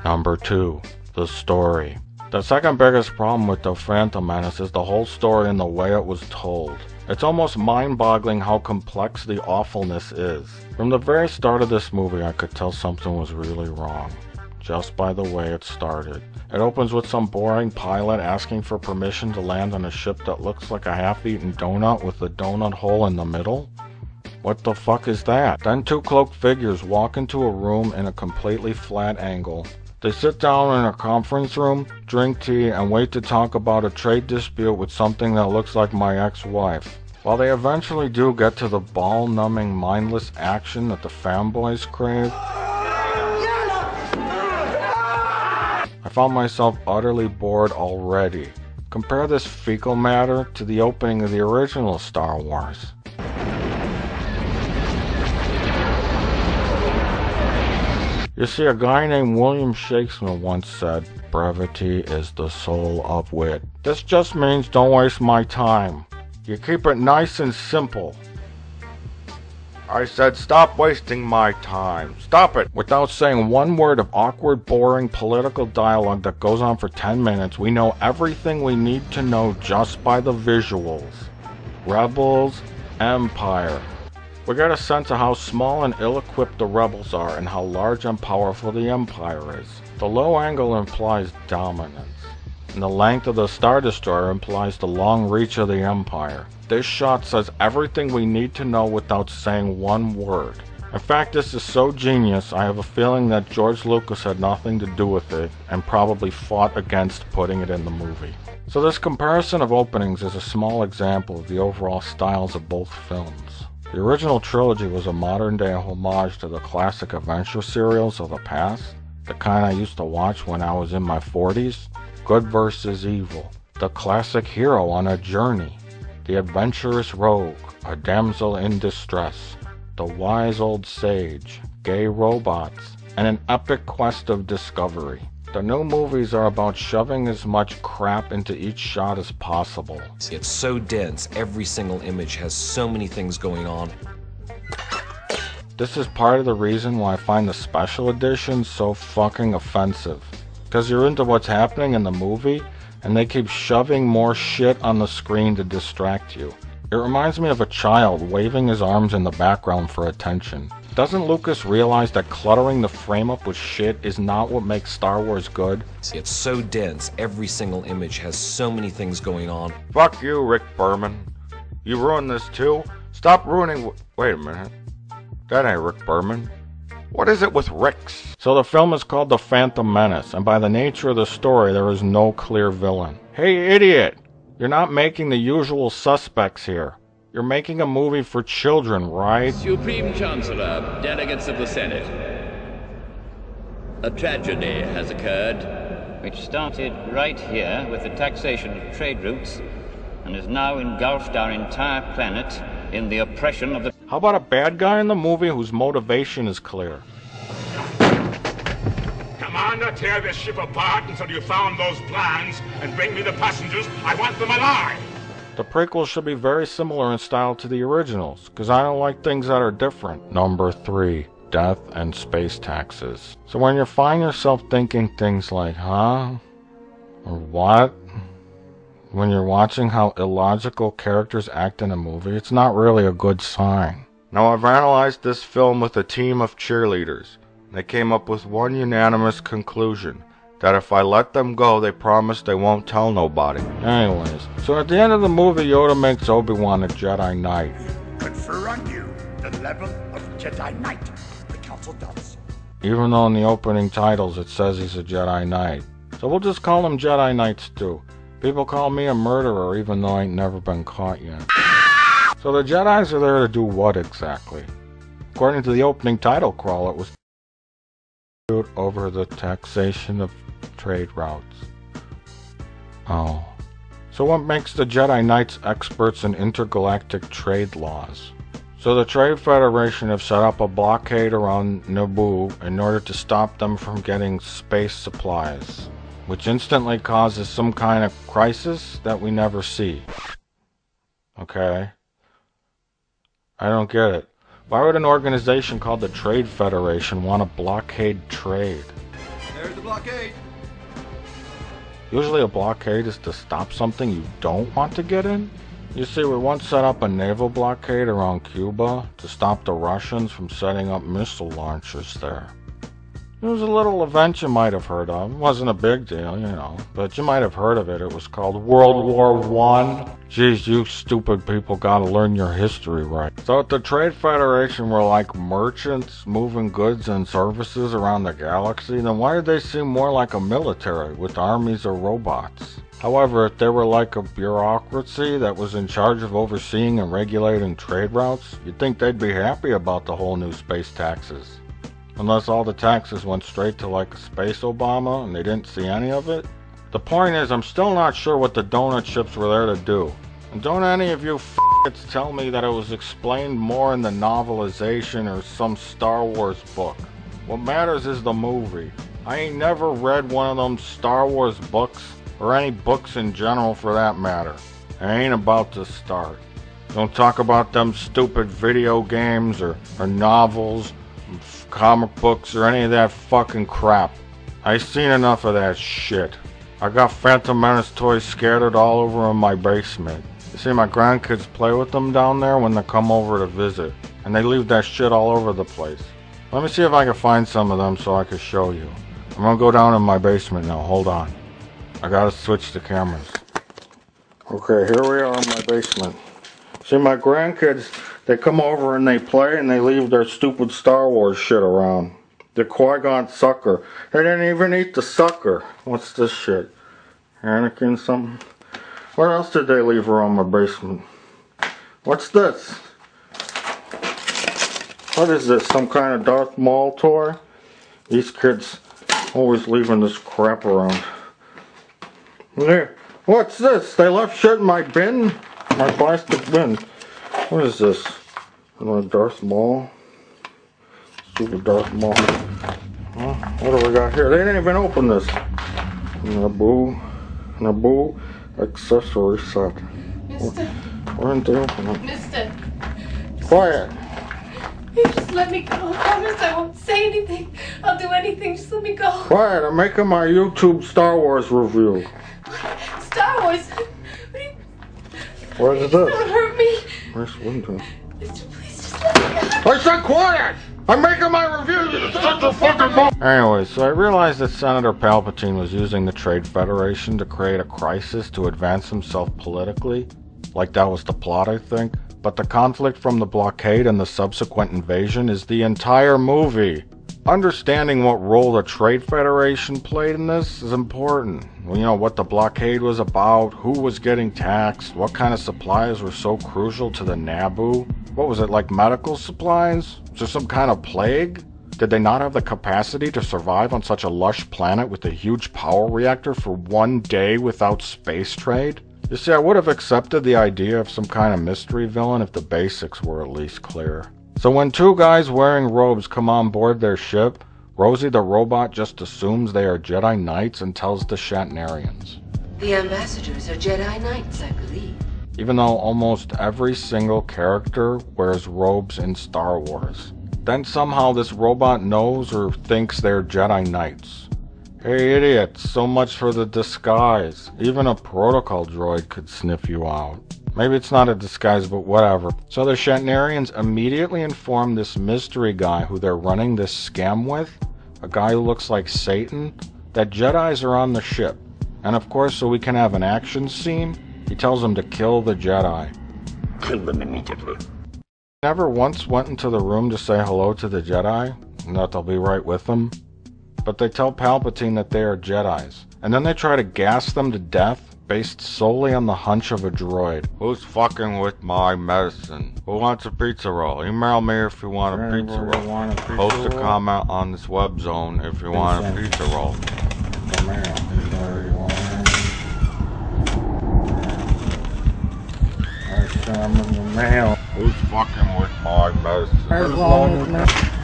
Number 2. The story. The second biggest problem with The Phantom Menace is the whole story and the way it was told. It's almost mind-boggling how complex the awfulness is. From the very start of this movie, I could tell something was really wrong, just by the way it started. It opens with some boring pilot asking for permission to land on a ship that looks like a half-eaten donut with a donut hole in the middle. What the fuck is that? Then two cloaked figures walk into a room in a completely flat angle. They sit down in a conference room, drink tea, and wait to talk about a trade dispute with something that looks like my ex-wife. While they eventually do get to the ball-numbing, mindless action that the fanboys crave, I found myself utterly bored already. Compare this fecal matter to the opening of the original Star Wars. You see, a guy named William Shakespeare once said, "Brevity is the soul of wit." This just means don't waste my time. You keep it nice and simple. I said stop wasting my time. Stop it! Without saying one word of awkward, boring political dialogue that goes on for 10 minutes, we know everything we need to know just by the visuals. Rebels, Empire. We get a sense of how small and ill-equipped the rebels are and how large and powerful the Empire is. The low angle implies dominance, and the length of the Star Destroyer implies the long reach of the Empire. This shot says everything we need to know without saying one word. In fact, this is so genius, I have a feeling that George Lucas had nothing to do with it and probably fought against putting it in the movie. So this comparison of openings is a small example of the overall styles of both films. The original trilogy was a modern-day homage to the classic adventure serials of the past, the kind I used to watch when I was in my 40s. Good versus evil, the classic hero on a journey, the adventurous rogue, a damsel in distress, the wise old sage, gay robots, and an epic quest of discovery. The new movies are about shoving as much crap into each shot as possible. It's so dense, every single image has so many things going on. This is part of the reason why I find the special editions so fucking offensive. Because you're into what's happening in the movie, and they keep shoving more shit on the screen to distract you. It reminds me of a child waving his arms in the background for attention. Doesn't Lucas realize that cluttering the frame up with shit is not what makes Star Wars good? It's so dense, every single image has so many things going on. Fuck you, Rick Berman. You ruined this too? Stop ruining... Wait a minute. That ain't Rick Berman. What is it with Ricks? So the film is called The Phantom Menace, and by the nature of the story, there is no clear villain. Hey, idiot! You're not making the usual suspects here. You're making a movie for children, right? Supreme Chancellor, delegates of the Senate. A tragedy has occurred. Which started right here with the taxation of trade routes and has now engulfed our entire planet in the oppression of the... How about a bad guy in the movie whose motivation is clear? Commander, tear this ship apart until you found those plans and bring me the passengers. I want them alive! The prequels should be very similar in style to the originals, because I don't like things that are different. Number 3. Death and space taxes. So when you find yourself thinking things like, huh? Or what? When you're watching how illogical characters act in a movie, it's not really a good sign. Now I've analyzed this film with a team of cheerleaders. They came up with one unanimous conclusion. That if I let them go, they promise they won't tell nobody. Anyways, so at the end of the movie, Yoda makes Obi-Wan a Jedi Knight. Confer on you the level of Jedi Knight. The Council does. Even though in the opening titles it says he's a Jedi Knight. So we'll just call him Jedi Knights too. People call me a murderer even though I ain't never been caught yet. So the Jedis are there to do what exactly? According to the opening title crawl, it was over the taxation of trade routes. Oh. So what makes the Jedi Knights experts in intergalactic trade laws? So the Trade Federation have set up a blockade around Naboo in order to stop them from getting space supplies, which instantly causes some kind of crisis that we never see. Okay. I don't get it. Why would an organization called the Trade Federation want to blockade trade? There's the blockade. Usually a blockade is to stop something you don't want to get in. You see, we once set up a naval blockade around Cuba to stop the Russians from setting up missile launchers there. It was a little event you might have heard of. It wasn't a big deal, you know, but you might have heard of it. It was called World War I. Geez, you stupid people gotta learn your history right. So if the Trade Federation were like merchants moving goods and services around the galaxy, then why did they seem more like a military with armies of robots? However, if they were like a bureaucracy that was in charge of overseeing and regulating trade routes, you'd think they'd be happy about the whole new space taxes. Unless all the taxes went straight to like a space Obama and they didn't see any of it. The point is, I'm still not sure what the donut ships were there to do. And don't any of you f***its tell me that it was explained more in the novelization or some Star Wars book. What matters is the movie. I ain't never read one of them Star Wars books, or any books in general for that matter. I ain't about to start. Don't talk about them stupid video games or novels, comic books, or any of that fucking crap. I seen enough of that shit. I got Phantom Menace toys scattered all over in my basement. You see, my grandkids play with them down there when they come over to visit, and they leave that shit all over the place. Let me see if I can find some of them so I can show you. I'm gonna go down in my basement now, hold on. I gotta switch the cameras. Okay, here we are in my basement. See, my grandkids, they come over and they play and they leave their stupid Star Wars shit around. The qui-gon sucker. They didn't even eat the sucker. What's this shit? Anakin something? What else did they leave around my basement? What's this? What is this? Some kind of Darth Maul toy? These kids always leaving this crap around. There. What's this? They left shit in my bin? My plastic bin. What is this? Darth Maul? Stupid Darth Maul. Huh? What do we got here? They didn't even open this. Naboo accessory set. Mister. Why didn't they open it? Mister. Quiet. You just let me go. I promise I won't say anything. I'll do anything. Just let me go. Quiet. I'm making my YouTube Star Wars review. Star Wars? What is this? Don't hurt me. Nice window. Mister, please just let me go. I said quiet! I'm making my review! You such a fucking bull! Anyway, so I realized that Senator Palpatine was using the Trade Federation to create a crisis to advance himself politically. Like that was the plot, I think. But the conflict from the blockade and the subsequent invasion is the entire movie. Understanding what role the Trade Federation played in this is important. You know, what the blockade was about, who was getting taxed, what kind of supplies were so crucial to the Naboo. What was it, like medical supplies? Was there some kind of plague? Did they not have the capacity to survive on such a lush planet with a huge power reactor for 1 day without space trade? You see, I would have accepted the idea of some kind of mystery villain if the basics were at least clear. So when two guys wearing robes come on board their ship, Rosie the robot just assumes they are Jedi Knights and tells the Shatnerians. The ambassadors are Jedi Knights, I believe. Even though almost every single character wears robes in Star Wars. Then somehow this robot knows or thinks they're Jedi Knights. Hey idiots, so much for the disguise. Even a protocol droid could sniff you out. Maybe it's not a disguise, but whatever. So the Shatnerians immediately inform this mystery guy who they're running this scam with, a guy who looks like Satan, that Jedis are on the ship. And of course, so we can have an action scene, he tells them to kill the Jedi. Kill them immediately. Never once went into the room to say hello to the Jedi, and that they'll be right with them. But they tell Palpatine that they are Jedis, and then they try to gas them to death based solely on the hunch of a droid. Who's fucking with my medicine? Who wants a pizza roll? Email me if you want a pizza roll. Post a comment on this web zone if you want a pizza roll. Who's fucking with my medicine?